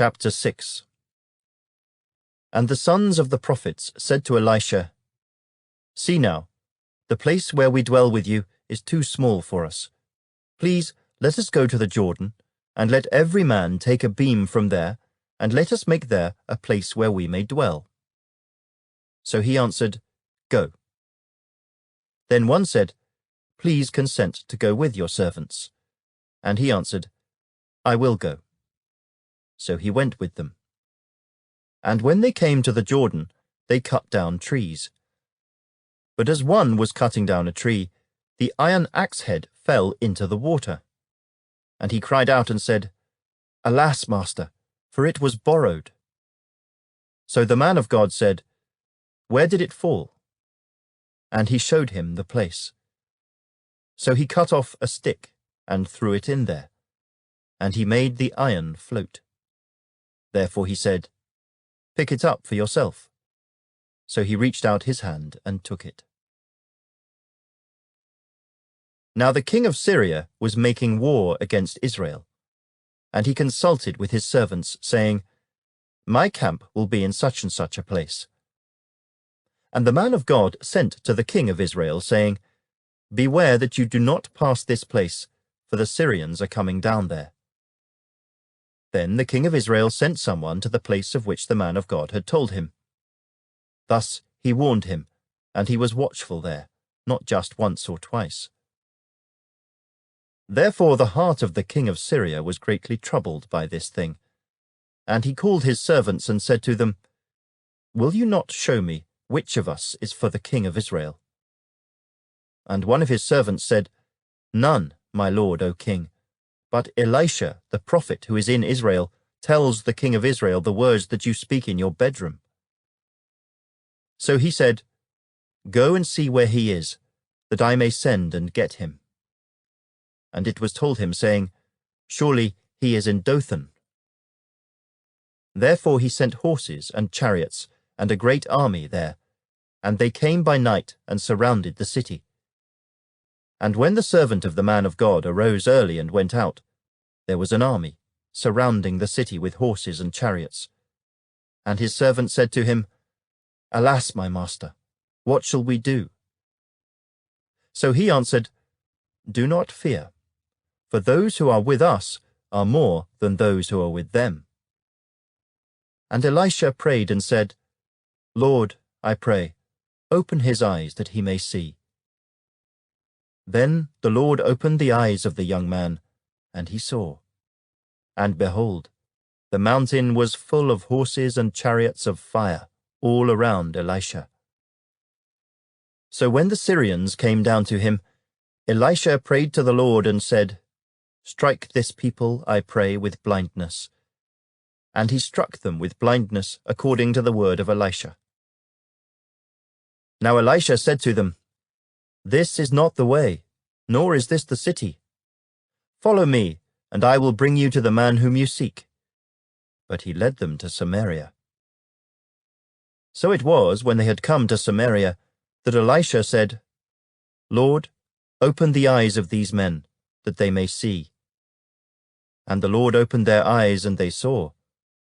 Chapter 6. And the sons of the prophets said to Elisha, See now, the place where we dwell with you is too small for us. Please let us go to the Jordan, and let every man take a beam from there, and let us make there a place where we may dwell. So he answered, Go. Then one said, Please consent to go with your servants. And he answered, I will go. So he went with them. And when they came to the Jordan, they cut down trees. But as one was cutting down a tree, the iron axe head fell into the water. And he cried out and said, Alas, master, for it was borrowed. So the man of God said, Where did it fall? And he showed him the place. So he cut off a stick and threw it in there, and he made the iron float. Therefore he said, Pick it up for yourself. So he reached out his hand and took it. Now the king of Syria was making war against Israel, and he consulted with his servants, saying, My camp will be in such and such a place. And the man of God sent to the king of Israel, saying, Beware that you do not pass this place, for the Syrians are coming down there. Then the king of Israel sent someone to the place of which the man of God had told him. Thus he warned him, and he was watchful there, not just once or twice. Therefore the heart of the king of Syria was greatly troubled by this thing. And he called his servants and said to them, Will you not show me which of us is for the king of Israel? And one of his servants said, None, my lord, O king. But Elisha, the prophet who is in Israel, tells the king of Israel the words that you speak in your bedroom. So he said, Go and see where he is, that I may send and get him. And it was told him, saying, Surely he is in Dothan. Therefore he sent horses and chariots and a great army there, and they came by night and surrounded the city. And when the servant of the man of God arose early and went out, there was an army surrounding the city with horses and chariots. And his servant said to him, Alas, my master, what shall we do? So he answered, Do not fear, for those who are with us are more than those who are with them. And Elisha prayed and said, Lord, I pray, open his eyes that he may see. Then the Lord opened the eyes of the young man, and he saw. And behold, the mountain was full of horses and chariots of fire all around Elisha. So when the Syrians came down to him, Elisha prayed to the Lord and said, Strike this people, I pray, with blindness. And he struck them with blindness according to the word of Elisha. Now Elisha said to them, This is not the way, nor is this the city. Follow me, and I will bring you to the man whom you seek. But he led them to Samaria. So it was, when they had come to Samaria, that Elisha said, Lord, open the eyes of these men, that they may see. And the Lord opened their eyes, and they saw,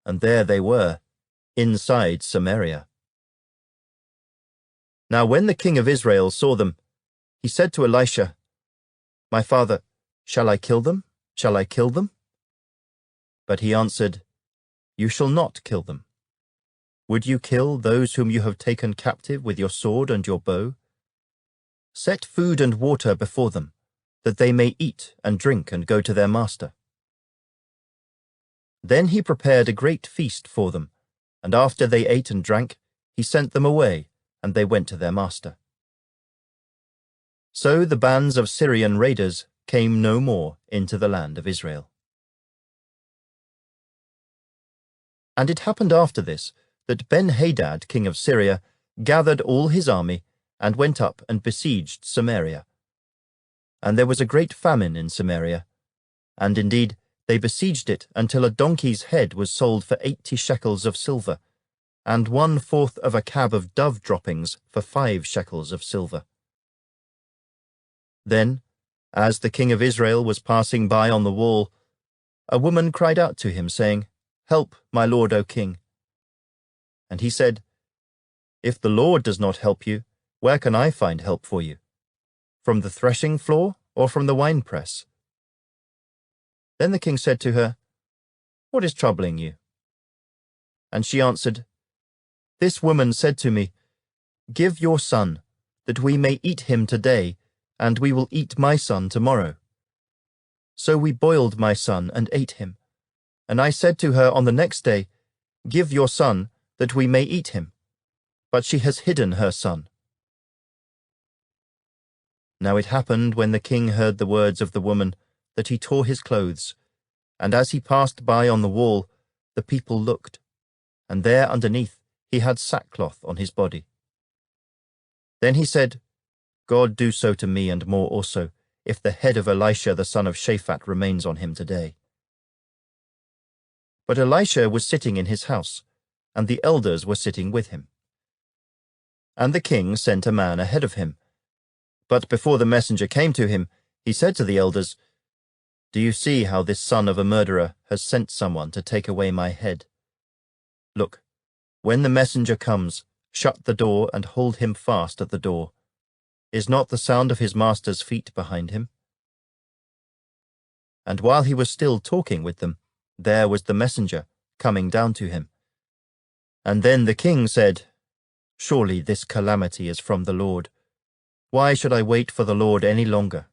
and there they were, inside Samaria. Now when the king of Israel saw them, he said to Elisha, My father, shall I kill them? Shall I kill them? But he answered, You shall not kill them. Would you kill those whom you have taken captive with your sword and your bow? Set food and water before them, that they may eat and drink and go to their master. Then he prepared a great feast for them, and after they ate and drank, he sent them away, and they went to their master. So the bands of Syrian raiders came no more into the land of Israel. And it happened after this, that Ben-Hadad, king of Syria, gathered all his army, and went up and besieged Samaria. And there was a great famine in Samaria, and indeed they besieged it until a donkey's head was sold for 80 shekels of silver, and 1/4 of a cab of dove droppings for 5 shekels of silver. Then, as the king of Israel was passing by on the wall, a woman cried out to him, saying, Help, my lord, O king. And he said, If the Lord does not help you, where can I find help for you? From the threshing floor or from the winepress? Then the king said to her, What is troubling you? And she answered, This woman said to me, Give your son, that we may eat him today, and we will eat my son tomorrow. So we boiled my son and ate him. And I said to her on the next day, Give your son, that we may eat him. But she has hidden her son. Now it happened, when the king heard the words of the woman, that he tore his clothes. And as he passed by on the wall, the people looked, and there underneath he had sackcloth on his body. Then he said, God do so to me and more also, if the head of Elisha the son of Shaphat remains on him today. But Elisha was sitting in his house, and the elders were sitting with him. And the king sent a man ahead of him. But before the messenger came to him, he said to the elders, Do you see how this son of a murderer has sent someone to take away my head? Look, when the messenger comes, shut the door and hold him fast at the door. Is not the sound of his master's feet behind him? And while he was still talking with them, there was the messenger coming down to him. And then the king said, Surely this calamity is from the Lord. Why should I wait for the Lord any longer?